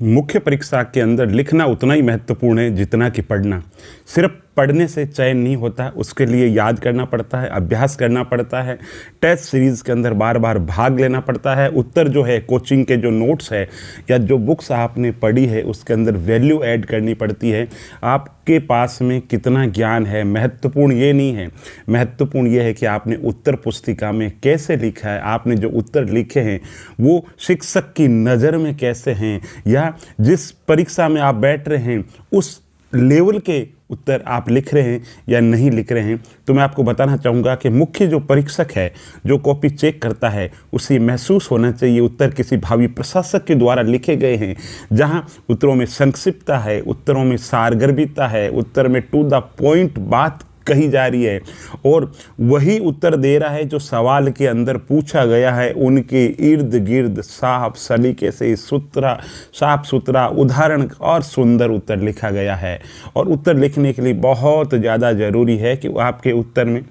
मुख्य परीक्षा के अंदर लिखना उतना ही महत्वपूर्ण है जितना कि पढ़ना। सिर्फ पढ़ने से चयन नहीं होता, उसके लिए याद करना पड़ता है, अभ्यास करना पड़ता है, टेस्ट सीरीज़ के अंदर बार बार भाग लेना पड़ता है। उत्तर जो है, कोचिंग के जो नोट्स है या जो बुक्स आपने पढ़ी है उसके अंदर वैल्यू ऐड करनी पड़ती है। आपके पास में कितना ज्ञान है महत्वपूर्ण ये नहीं है, महत्वपूर्ण ये है कि आपने उत्तर पुस्तिका में कैसे लिखा है, आपने जो उत्तर लिखे हैं वो शिक्षक की नज़र में कैसे हैं, या जिस परीक्षा में आप बैठ रहे हैं उस लेवल के उत्तर आप लिख रहे हैं या नहीं लिख रहे हैं। तो मैं आपको बताना चाहूँगा कि मुख्य जो परीक्षक है, जो कॉपी चेक करता है, उसे महसूस होना चाहिए उत्तर किसी भावी प्रशासक के द्वारा लिखे गए हैं, जहां उत्तरों में संक्षिप्तता है, उत्तरों में सारगर्भिता है, उत्तर में टू द पॉइंट बात कही जा रही है और वही उत्तर दे रहा है जो सवाल के अंदर पूछा गया है। उनके इर्द गिर्द साफ सलीके से साफ सुथरा उदाहरण और सुंदर उत्तर लिखा गया है। और उत्तर लिखने के लिए बहुत ज़्यादा ज़रूरी है कि आपके उत्तर में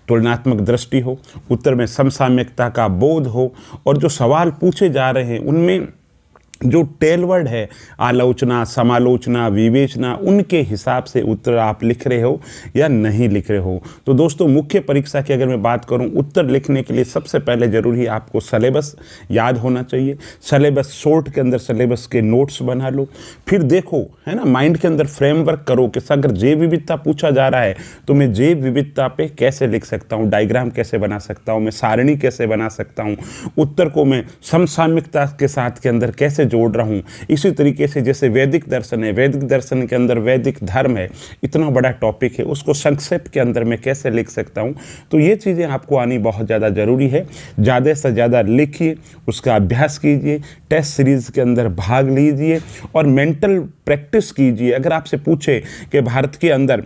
तुलनात्मक दृष्टि हो, उत्तर में समसामयिकता का बोध हो, और जो सवाल पूछे जा रहे हैं उनमें जो टेलवर्ड है, आलोचना, समालोचना, विवेचना, उनके हिसाब से उत्तर आप लिख रहे हो या नहीं लिख रहे हो। तो दोस्तों, मुख्य परीक्षा की अगर मैं बात करूं, उत्तर लिखने के लिए सबसे पहले ज़रूरी है आपको सिलेबस याद होना चाहिए। सिलेबस शॉर्ट के अंदर सिलेबस के नोट्स बना लो, फिर देखो, है ना, माइंड के अंदर फ्रेमवर्क करो कि अगर जैव विविधता पूछा जा रहा है तो मैं जैव विविधता पे कैसे लिख सकता हूँ, डायग्राम कैसे बना सकता हूँ, मैं सारणी कैसे बना सकता हूँ, उत्तर को मैं समसामयिकता के साथ के अंदर कैसे जोड़ रहा हूं। इसी तरीके से जैसे वैदिक दर्शन है, वैदिक दर्शन के अंदर वैदिक धर्म है, इतना बड़ा टॉपिक है, उसको संक्षेप के अंदर मैं कैसे लिख सकता हूं। तो ये चीज़ें आपको आनी बहुत ज़्यादा ज़रूरी है। ज़्यादा से ज़्यादा लिखिए, उसका अभ्यास कीजिए, टेस्ट सीरीज़ के अंदर भाग लीजिए और मेंटल प्रैक्टिस कीजिए। अगर आपसे पूछे कि भारत के अंदर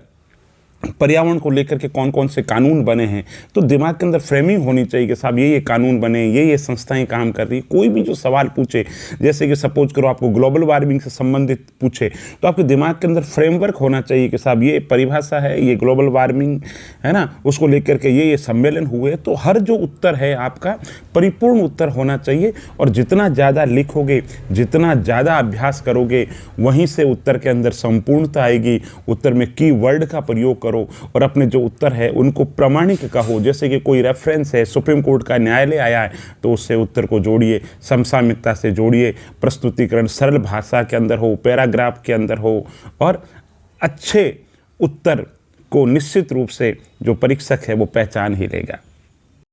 पर्यावरण को लेकर के कौन कौन से कानून बने हैं, तो दिमाग के अंदर फ्रेमिंग होनी चाहिए कि साहब ये कानून बने, ये संस्थाएं काम कर रही। कोई भी जो सवाल पूछे, जैसे कि सपोज करो आपको ग्लोबल वार्मिंग से संबंधित पूछे, तो आपके दिमाग के अंदर फ्रेमवर्क होना चाहिए कि साहब ये परिभाषा है, ये ग्लोबल वार्मिंग है ना, उसको लेकर के ये सम्मेलन हुए। तो हर जो उत्तर है आपका परिपूर्ण उत्तर होना चाहिए। और जितना ज़्यादा लिखोगे, जितना ज़्यादा अभ्यास करोगे, वहीं से उत्तर के अंदर संपूर्णता आएगी। उत्तर में की वर्ड का प्रयोग करो और अपने जो उत्तर है उनको प्रामाणिक कहो। जैसे कि कोई रेफरेंस है, सुप्रीम कोर्ट का न्यायालय आया है, तो उससे उत्तर को जोड़िए, समसामयिकता से जोड़िए, प्रस्तुतिकरण सरल भाषा के अंदर हो, पैराग्राफ के अंदर हो, और अच्छे उत्तर को निश्चित रूप से जो परीक्षक है वो पहचान ही लेगा।